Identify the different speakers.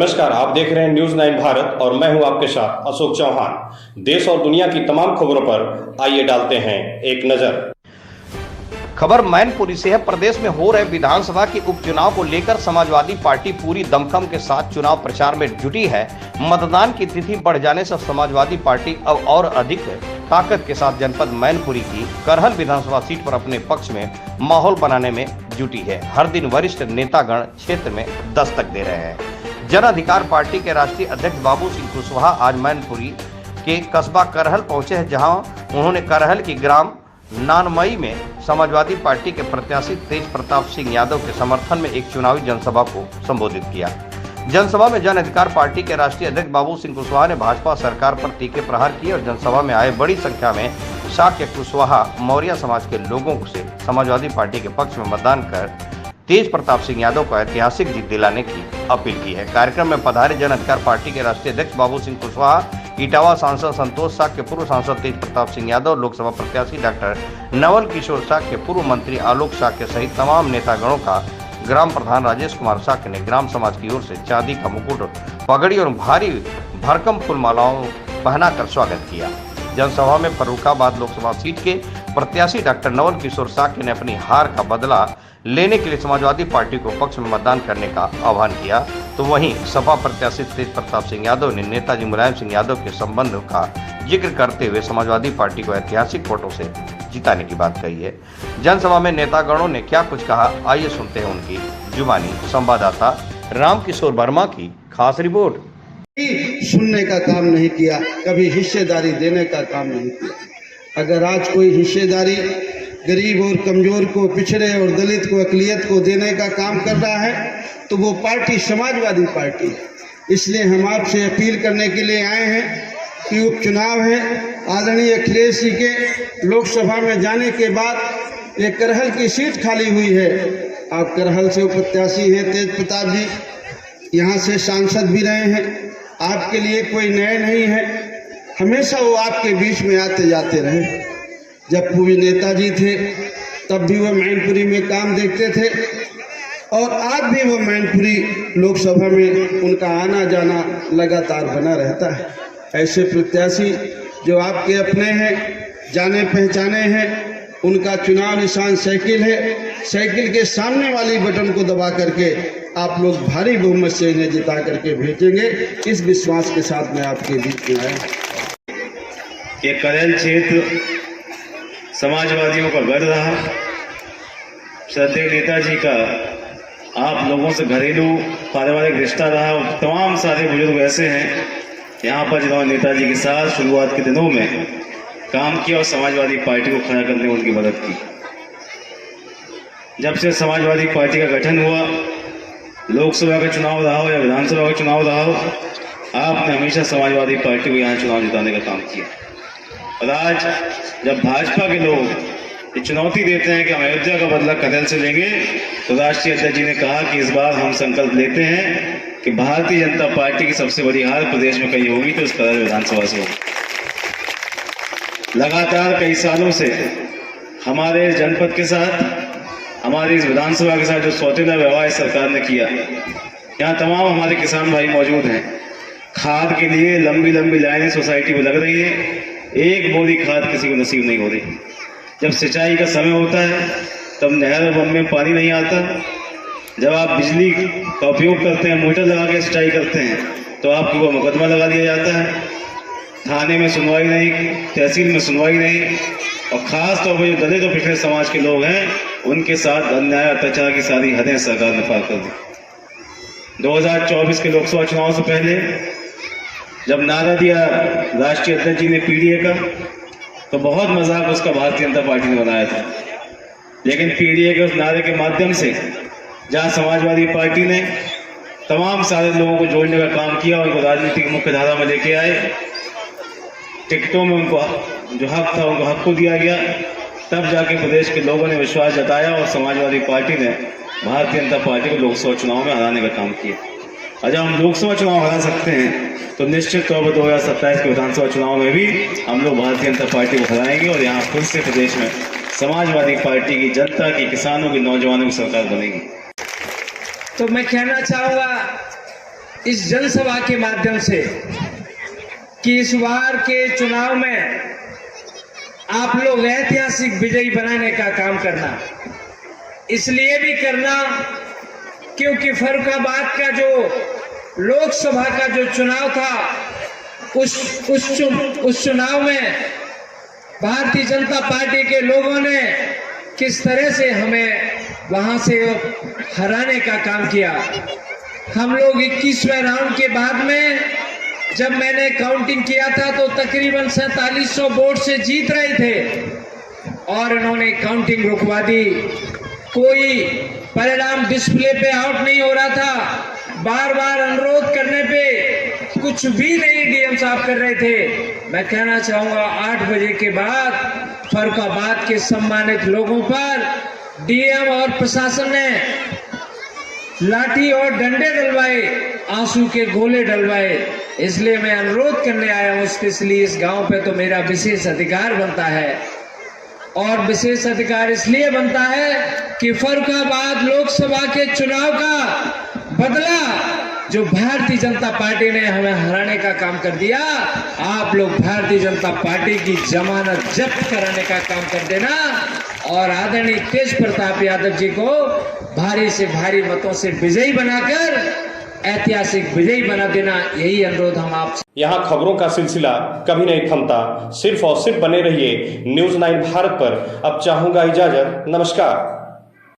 Speaker 1: नमस्कार, आप देख रहे हैं न्यूज 9 भारत और मैं हूं आपके साथ अशोक चौहान। देश और दुनिया की तमाम खबरों पर आइए डालते हैं एक नजर।
Speaker 2: खबर मैनपुरी से है। प्रदेश में हो रहे विधानसभा के उपचुनाव को लेकर समाजवादी पार्टी पूरी दमखम के साथ चुनाव प्रचार में जुटी है। मतदान की तिथि बढ़ जाने से समाजवादी पार्टी अब और अधिक ताकत के साथ जनपद मैनपुरी की करहल विधानसभा सीट पर अपने पक्ष में माहौल बनाने में जुटी है। हर दिन वरिष्ठ नेतागण क्षेत्र में दस्तक दे रहे हैं। जन अधिकार पार्टी के राष्ट्रीय अध्यक्ष बाबू सिंह कुशवाहा आज मैनपुरी के कस्बा करहल पहुंचे हैं, जहां उन्होंने करहल की ग्राम नानमई में समाजवादी पार्टी के प्रत्याशी तेज प्रताप सिंह यादव के समर्थन में एक चुनावी जनसभा को संबोधित किया। जनसभा में जन अधिकार पार्टी के राष्ट्रीय अध्यक्ष बाबू सिंह कुशवाहा ने भाजपा सरकार पर तीखे प्रहार किए और जनसभा में आए बड़ी संख्या में शाक्य कुशवाहा मौर्य समाज के लोगों से समाजवादी पार्टी के पक्ष में मतदान कर तेज प्रताप सिंह यादव को ऐतिहासिक जीत दिलाने की अपील की है। कार्यक्रम में पधारे जन अधिकार पार्टी के राष्ट्रीय अध्यक्ष बाबू सिंह कुशवाहा, इटावा सांसद संतोष शाक्य, पूर्व सांसद तेज प्रताप सिंह यादव, लोकसभा प्रत्याशी डॉक्टर नवल किशोर शाक्य, पूर्व मंत्री आलोक शाक्य सहित तमाम नेतागणों का ग्राम प्रधान राजेश कुमार शाक्य ने ग्राम समाज की ओर से चांदी का मुकुट, पगड़ी और भारी भरकम फूलमालाओं पहनाकर स्वागत किया। जनसभा में फर्रुखाबाद लोकसभा सीट के प्रत्याशी डॉक्टर नवल किशोर शाक्य ने अपनी हार का बदला लेने के लिए समाजवादी पार्टी को पक्ष में मतदान करने का आह्वान किया, तो वहीं सपा प्रत्याशी तेज प्रताप सिंह यादव ने नेताजी मुलायम सिंह यादव के संबंध का जिक्र करते हुए समाजवादी पार्टी को ऐतिहासिक वोटों से जिताने की बात कही है। जनसभा में नेतागणों ने क्या कुछ कहा, आइए सुनते हैं उनकी जुबानी। संवाददाता रामकिशोर वर्मा की खास रिपोर्ट।
Speaker 3: सुनने का काम नहीं किया, कभी हिस्सेदारी देने का काम नहीं किया। अगर आज कोई हिस्सेदारी गरीब और कमजोर को, पिछड़े और दलित को, अकलियत को देने का काम कर रहा है तो वो पार्टी समाजवादी पार्टी है। इसलिए हम आपसे अपील करने के लिए आए हैं कि उपचुनाव है, आदरणीय अखिलेश जी के लोकसभा में जाने के बाद एक करहल की सीट खाली हुई है। आप करहल से प्रत्याशी हैं तेज प्रताप जी, यहाँ से सांसद भी रहे हैं, आपके लिए कोई नए नहीं है। हमेशा वो आपके बीच में आते जाते रहे। जब पूर्व नेताजी थे तब भी वो मैनपुरी में काम देखते थे और आज भी वो मैनपुरी लोकसभा में उनका आना जाना लगातार बना रहता है। ऐसे प्रत्याशी जो आपके अपने हैं, जाने पहचाने हैं, उनका चुनाव निशान साइकिल है। साइकिल के सामने वाली बटन को दबा करके आप लोग भारी बहुमत से इन्हें जिता करके भेजेंगे। इस विश्वास के साथ मैं आपके बीच में आया।
Speaker 4: ये करहल क्षेत्र समाजवादियों का गढ़ रहा। श्रद्धेय नेताजी का आप लोगों से घरेलू पारिवारिक रिश्ता रहा। तमाम सारे बुजुर्ग ऐसे हैं यहाँ पर जिन्होंने नेताजी के साथ शुरुआत के दिनों में काम किया और समाजवादी पार्टी को खड़ा करने में उनकी मदद की। जब से समाजवादी पार्टी का गठन हुआ, लोकसभा का चुनाव रहा हो या विधानसभा का चुनाव रहा हो, आपने हमेशा समाजवादी पार्टी को यहाँ चुनाव जिताने का काम किया। और आज जब भाजपा के लोग ये चुनौती देते हैं कि हम अयोध्या का बदला करहल से लेंगे, तो राष्ट्रीय अध्यक्ष जी ने कहा कि इस बार हम संकल्प लेते हैं कि भारतीय जनता पार्टी की सबसे बड़ी हार प्रदेश में कहीं होगी तो इस करहल विधानसभा से होगी। लगातार कई सालों से हमारे जनपद के साथ, हमारी इस विधानसभा के साथ जो सौतेला व्यवहार सरकार ने किया, यहाँ तमाम हमारे किसान भाई मौजूद हैं। खाद के लिए लंबी लंबी लाइनें सोसाइटी में लग रही है, एक बोरी खाद किसी को नसीब नहीं हो रही। जब सिंचाई का समय होता है तब नहर और बंद में पानी नहीं आता। जब आप बिजली का उपयोग करते हैं, मोटर लगा के सिंचाई करते हैं, तो आपको वो मुकदमा लगा दिया जाता है। थाने में सुनवाई नहीं, तहसील में सुनवाई नहीं, और ख़ास तौर पर जो दलित और पिछड़े समाज के लोग हैं उनके साथ अन्याय अत्याचार की सारी हदें सरकार ने पार कर दी। 2024 के लोकसभा चुनाव से पहले जब नारा दिया राष्ट्रीय अध्यक्ष जी ने पीडीए का, तो बहुत मजाक उसका भारतीय जनता पार्टी ने बनाया था। लेकिन पीडीए के उस नारे के माध्यम से जहां समाजवादी पार्टी ने तमाम सारे लोगों को जोड़ने का काम किया, उनको राजनीतिक मुख्य धारा में लेके आए, टिकटों में उनको जो हक था उनको हक को दिया गया, तब जाके प्रदेश के लोगों ने विश्वास जताया और समाजवादी पार्टी ने भारतीय जनता पार्टी को लोकसभा चुनाव में हराने का काम किया। और जब हम लोकसभा चुनाव हरा सकते हैं तो निश्चित तौर पर 2027 के विधानसभा चुनाव में भी हम लोग भारतीय जनता पार्टी को हराएंगे और यहाँ फिर से प्रदेश में समाजवादी पार्टी की, जनता की, किसानों की, नौजवानों की सरकार बनेगी।
Speaker 5: तो मैं कहना चाहूँगा इस जनसभा के माध्यम से कि इस बार के चुनाव में आप लोग ऐतिहासिक विजयी बनाने का काम करना, इसलिए भी करना क्योंकि फर्रुखाबाद का जो लोकसभा का जो चुनाव था उस चुनाव में भारतीय जनता पार्टी के लोगों ने किस तरह से हमें वहां से हराने का काम किया। हम लोग 21वें राउंड के बाद में जब मैंने काउंटिंग किया था तो तकरीबन 4700 वोट से जीत रहे थे और इन्होंने काउंटिंग रुकवा दी। कोई परिणाम डिस्प्ले पे आउट नहीं हो रहा था। बार बार अनुरोध करने पे कुछ भी नहीं डीएम साहब कर रहे थे। मैं कहना चाहूंगा 8 बजे के बाद फर्रुखाबाद के सम्मानित लोगों पर डीएम और प्रशासन ने लाठी और डंडे डलवाए, आंसू के गोले डलवाए। इसलिए मैं अनुरोध करने आया हूं, स्पेशली इस गांव पे तो मेरा विशेष अधिकार बनता है और विशेष अधिकार इसलिए बनता है कि फर्रुखाबाद लोकसभा के चुनाव का बदला जो भारतीय जनता पार्टी ने हमें हराने का काम कर दिया, आप लोग भारतीय जनता पार्टी की जमानत जब्त कराने का काम कर देना और आदरणीय तेज प्रताप यादव जी को भारी से भारी मतों से विजयी बनाकर ऐतिहासिक विजयी बना देना, यही अनुरोध हम आपसे।
Speaker 1: यहाँ खबरों का सिलसिला कभी नहीं थमता। सिर्फ और सिर्फ बने रहिए न्यूज़ 9 भारत पर। अब चाहूंगा इजाजत। नमस्कार।